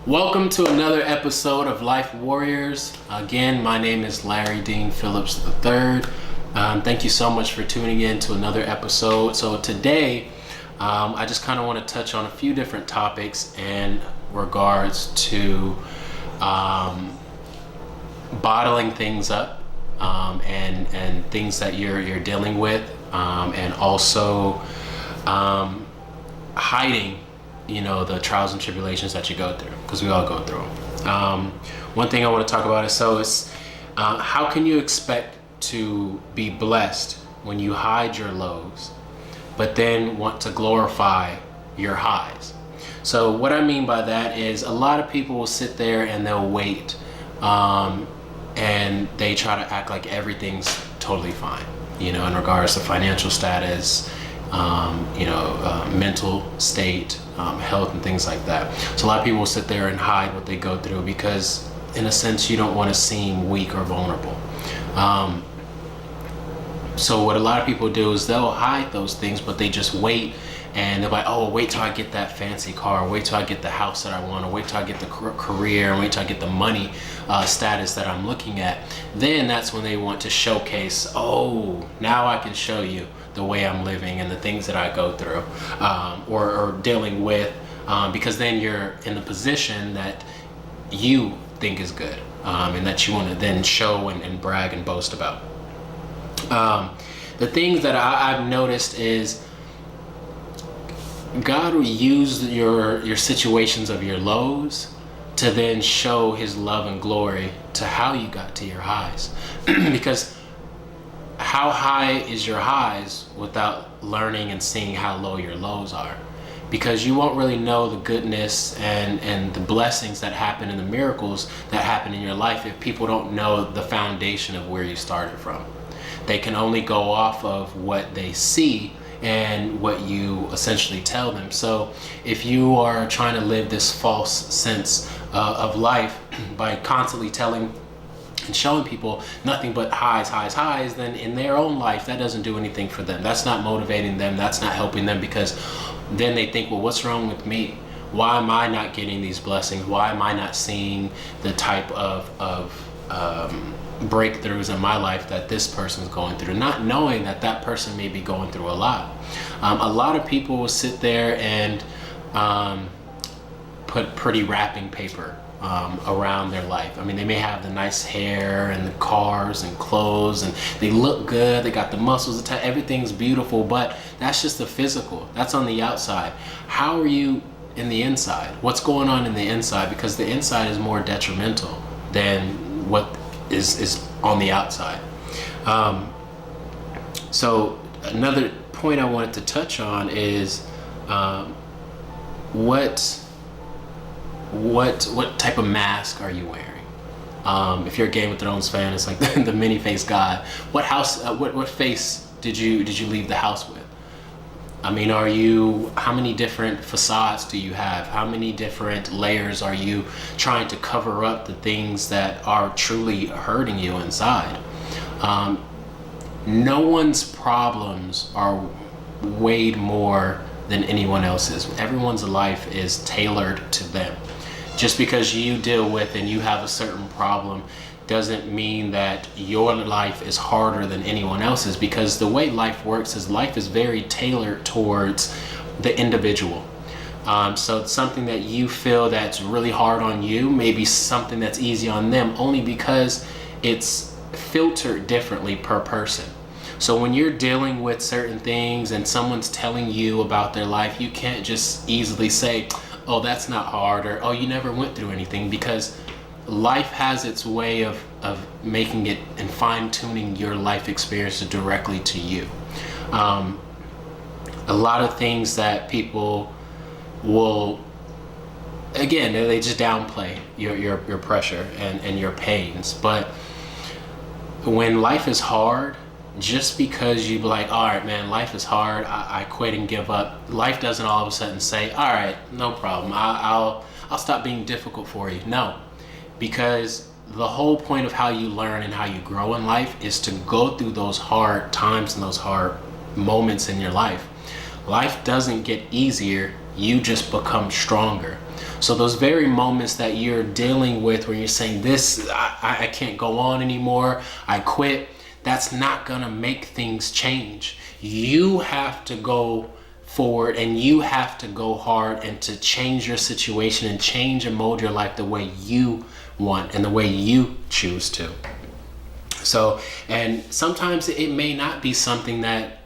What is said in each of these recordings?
Welcome to another episode of Life Warriors. Again, my name is Larry Dean Phillips III. Thank you so much for tuning in to another episode. So today, I just kind of want to touch on a few different topics in regards to bottling things up and things that you're dealing with, and also hiding the trials and tribulations that you go through, because we all go through them. One thing I want to talk about is how can you expect to be blessed when you hide your lows but then want to glorify your highs? So what I mean by that is a lot of people will sit there and they'll wait, and they try to act like everything's totally fine, in regards to financial status, mental state, health, and things like that. So a lot of people will sit there and hide what they go through because, in a sense, you don't want to seem weak or vulnerable. So what a lot of people do is they'll hide those things, but they just wait, and they're like, oh, wait till I get that fancy car, wait till I get the house that I want, or wait till I get the career, and wait till I get the money status that I'm looking at. Then that's when they want to showcase, oh, now I can show you the way I'm living and the things that I go through, or dealing with, because then you're in a position that you think is good, and that you want to then show and brag and boast about. The things that I've noticed is God will use your situations of your lows to then show his love and glory to how you got to your highs. Because how high is your highs without learning and seeing how low your lows are? Because you won't really know the goodness and the blessings that happen and the miracles that happen in your life if people don't know the foundation of where you started from. They can only go off of what they see and what you essentially tell them. So if you are trying to live this false sense of life by constantly telling and showing people nothing but highs, then in their own life, that doesn't do anything for them. That's not motivating them. That's not helping them, because then they think, well, what's wrong with me? Why am I not getting these blessings? Why am I not seeing the type of breakthroughs in my life that this person's going through? Not knowing that that person may be going through a lot. A lot of people will sit there and put pretty wrapping paper around their life. I mean, they may have the nice hair and the cars and clothes, and they look good, they got the muscles, everything's beautiful, but that's just the physical. That's on the outside. How are you in the inside? What's going on in the inside? Because the inside is more detrimental than what is on the outside. So another point I wanted to touch on is what type of mask are you wearing? If you're a Game of Thrones fan, it's like the many faced God. What face did you leave the house with? I mean, how many different facades do you have? How many different layers are you trying to cover up the things that are truly hurting you inside? No one's problems are weighed more than anyone else's. Everyone's life is tailored to them. Just because you deal with and you have a certain problem doesn't mean that your life is harder than anyone else's, because the way life works is life is very tailored towards the individual. So it's something that you feel that's really hard on you, maybe something that's easy on them, only because it's filtered differently per person. So when you're dealing with certain things and someone's telling you about their life, you can't just easily say, oh, that's not hard, or oh, you never went through anything, because life has its way of making it and fine-tuning your life experience directly to you. A lot of things that people will, again, they just downplay your pressure and your pains. But when life is hard, just because you be like, all right, man, life is hard, I quit and give up, life doesn't all of a sudden say, all right, no problem, I'll stop being difficult for you. No. Because the whole point of how you learn and how you grow in life is to go through those hard times and those hard moments in your life. Life doesn't get easier, you just become stronger. So those very moments that you're dealing with where you're saying this, I can't go on anymore, I quit, that's not gonna make things change. You have to go forward and you have to go hard and to change your situation and change and mold your life the way you want and the way you choose to. So, and sometimes it may not be something that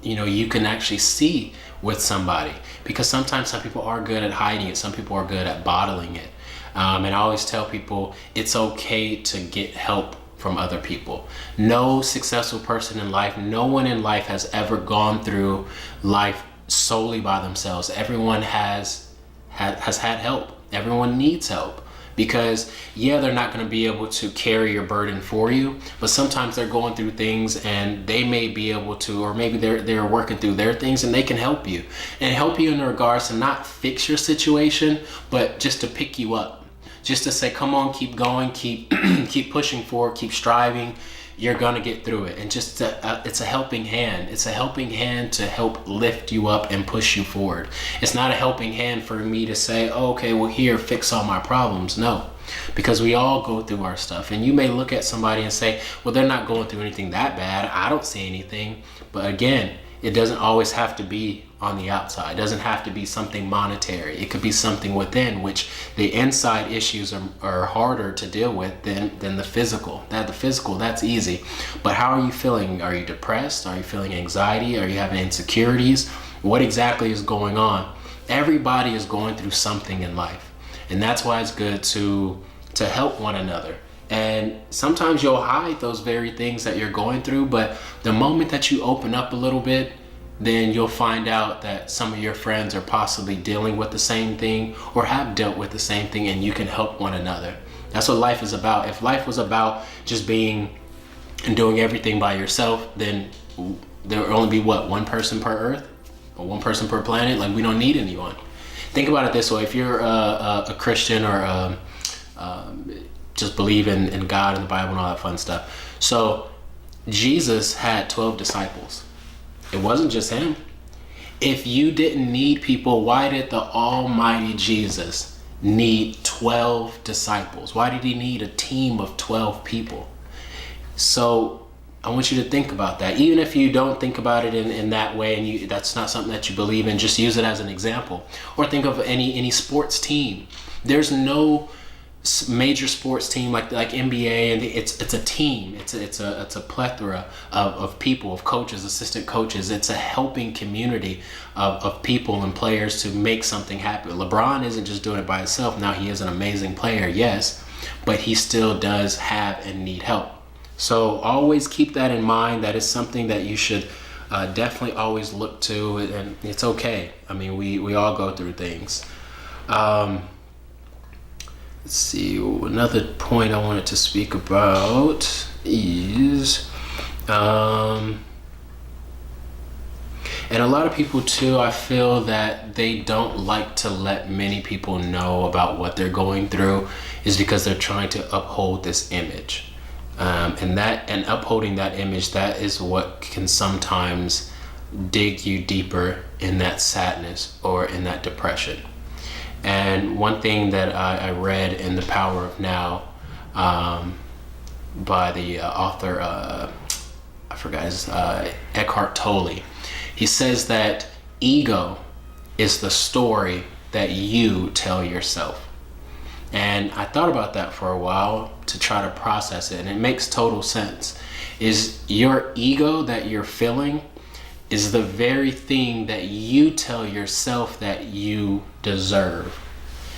you can actually see with somebody, because sometimes some people are good at hiding it, some people are good at bottling it. And I always tell people it's okay to get help from other people. No successful person in life, no one in life has ever gone through life solely by themselves. Everyone has had help. Everyone needs help. Because they're not going to be able to carry your burden for you, but sometimes they're going through things and they may be able to, or maybe they're working through their things and they can help you in regards to not fix your situation, but just to pick you up, just to say, come on, keep going, keep pushing forward, keep striving. You're gonna get through it. And just it's a helping hand. It's a helping hand to help lift you up and push you forward. It's not a helping hand for me to say, oh, okay, well, here, fix all my problems. No, because we all go through our stuff. And you may look at somebody and say, well, they're not going through anything that bad, I don't see anything. But again, it doesn't always have to be on the outside. It doesn't have to be something monetary. It could be something within, which the inside issues are harder to deal with than the physical. That's easy. But how are you feeling? Are you depressed? Are you feeling anxiety? Are you having insecurities? What exactly is going on? Everybody is going through something in life. And that's why it's good to help one another. And sometimes you'll hide those very things that you're going through, but the moment that you open up a little bit, then you'll find out that some of your friends are possibly dealing with the same thing or have dealt with the same thing, and you can help one another. That's what life is about. If life was about just being and doing everything by yourself, then there would only be one person per earth or one person per planet. Like, we don't need anyone. Think about it this way. If you're a Christian or just believe in God and the Bible and all that fun stuff. So Jesus had 12 disciples. It wasn't just him. If you didn't need people, why did the Almighty Jesus need 12 disciples? Why did he need a team of 12 people? So I want you to think about that. Even if you don't think about it in that way and that's not something that you believe in, just use it as an example. Or think of any sports team. There's no major sports team like NBA, and it's a team. It's a plethora of people, of coaches, assistant coaches. It's a helping community of people and players to make something happen. LeBron isn't just doing it by himself. Now, he is an amazing player, yes, but he still does have and need help. So always keep that in mind. That is something that you should definitely always look to, and it's okay. I mean, we all go through things. Let's see, another point I wanted to speak about is, and a lot of people too, I feel that they don't like to let many people know about what they're going through, is because they're trying to uphold this image. And upholding that image, that is what can sometimes dig you deeper in that sadness or in that depression. And one thing that I read in The Power of Now by the author, I forgot his, Eckhart Tolle, he says that ego is the story that you tell yourself. And I thought about that for a while to try to process it, and it makes total sense. Is your ego that you're feeling is the very thing that you tell yourself that you deserve.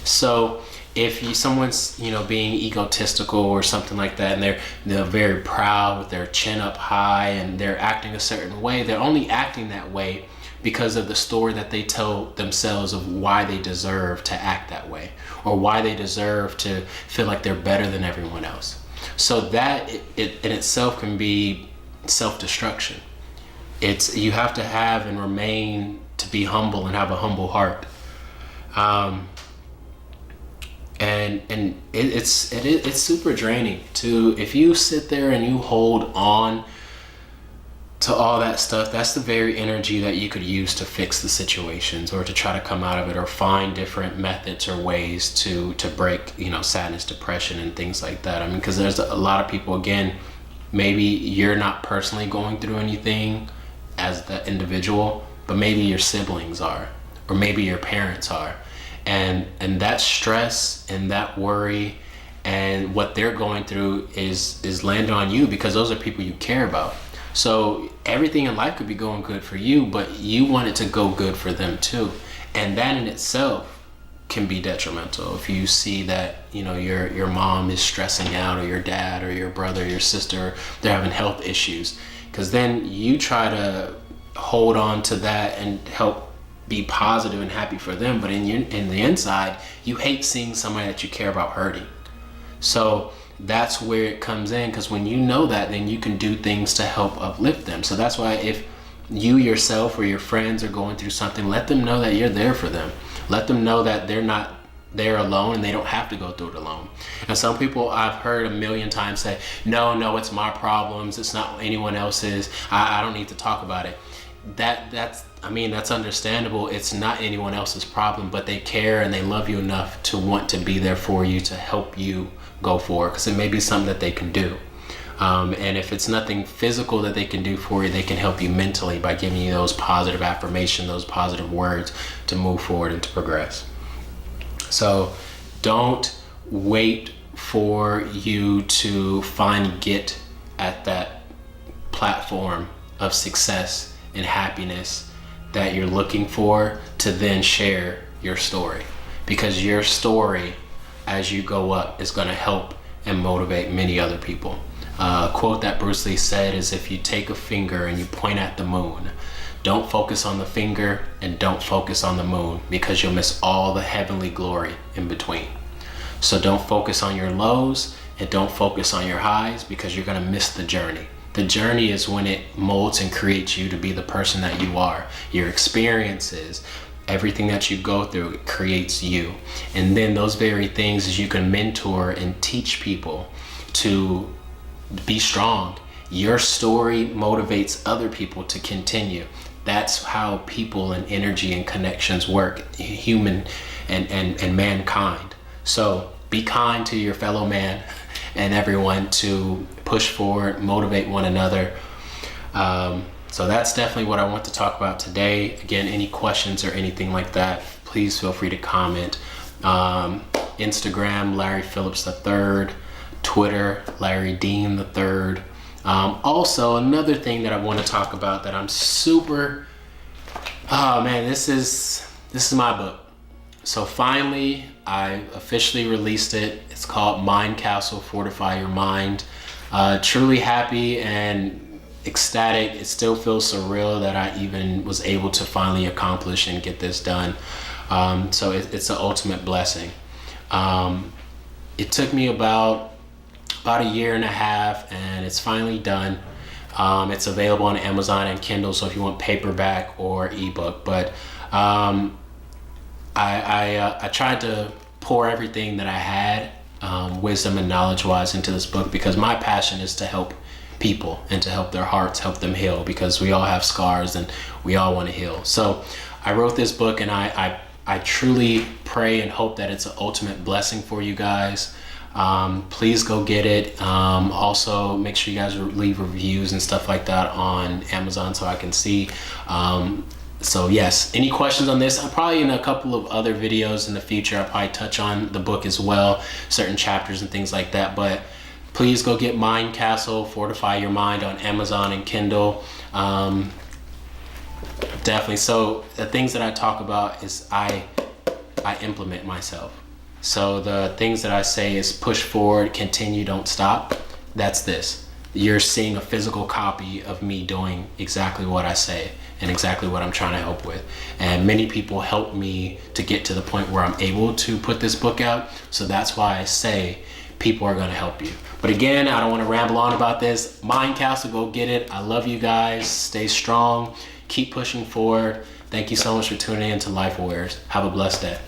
So if someone's being egotistical or something like that, and they're very proud with their chin up high and they're acting a certain way, they're only acting that way because of the story that they tell themselves of why they deserve to act that way, or why they deserve to feel like they're better than everyone else. So that it in itself can be self-destruction. You have to have and remain to be humble and have a humble heart. And it's super draining if you sit there and you hold on to all that stuff, that's the very energy that you could use to fix the situations or to try to come out of it or find different methods or ways to break, sadness, depression, and things like that. I mean, because there's a lot of people, again, maybe you're not personally going through anything as the individual, but maybe your siblings are, or maybe your parents are. And that stress and that worry and what they're going through is landing on you because those are people you care about. So everything in life could be going good for you, but you want it to go good for them too. And that in itself can be detrimental. If you see that, your mom is stressing out, or your dad or your brother, or your sister, they're having health issues, because then you try to hold on to that and help be positive and happy for them. But in the inside, you hate seeing somebody that you care about hurting. So that's where it comes in, because when you know that, then you can do things to help uplift them. So that's why if you yourself or your friends are going through something, let them know that you're there for them. Let them know that they're not there alone and they don't have to go through it alone. And some people I've heard a million times say, no, it's my problems, it's not anyone else's, I don't need to talk about it. That's understandable. It's not anyone else's problem, but they care and they love you enough to want to be there for you, to help you go forward, because it may be something that they can do. And if it's nothing physical that they can do for you, they can help you mentally by giving you those positive affirmations, those positive words to move forward and to progress. So don't wait for you to finally get at that platform of success and happiness that you're looking for to then share your story, because your story as you go up is going to help and motivate many other people. A quote that Bruce Lee said is, if you take a finger and you point at the moon, don't focus on the finger and don't focus on the moon, because you'll miss all the heavenly glory in between. So don't focus on your lows and don't focus on your highs, because you're going to miss the journey. The journey is when it molds and creates you to be the person that you are. Your experiences, everything that you go through, it creates you. And then those very things is you can mentor and teach people to be strong. Your story motivates other people to continue. That's how people and energy and connections work, human and mankind. So be kind to your fellow man and everyone, to push forward, motivate one another. So that's definitely what I want to talk about today. Again, any questions or anything like that, please feel free to comment. Instagram, Larry Phillips III. Twitter, Larry Dean III. Also, another thing that I want to talk about that I'm super, this is my book. So finally, I officially released it. It's called Mind Castle, Fortify Your Mind. Truly happy and ecstatic. It still feels surreal that I even was able to finally accomplish and get this done. So it's an ultimate blessing. It took me about a year and a half, and it's finally done. It's available on Amazon and Kindle, so if you want paperback or ebook. But I tried to pour everything that I had, wisdom and knowledge-wise, into this book, because my passion is to help people and to help their hearts, help them heal, because we all have scars and we all want to heal. So I wrote this book, and I truly pray and hope that it's an ultimate blessing for you guys. Please go get it. Also, make sure you guys leave reviews and stuff like that on Amazon so I can see. So yes, any questions on this? I'll probably, in a couple of other videos in the future, I'll probably touch on the book as well, certain chapters and things like that. But please go get Mind Castle, Fortify Your Mind on Amazon and Kindle. Definitely. So the things that I talk about is I implement myself. So the things that I say is push forward, continue, don't stop. That's this. You're seeing a physical copy of me doing exactly what I say and exactly what I'm trying to help with. And many people help me to get to the point where I'm able to put this book out. So that's why I say people are going to help you. But again, I don't want to ramble on about this. Mind Castle, go get it. I love you guys. Stay strong. Keep pushing forward. Thank you so much for tuning in to Life Awares. Have a blessed day.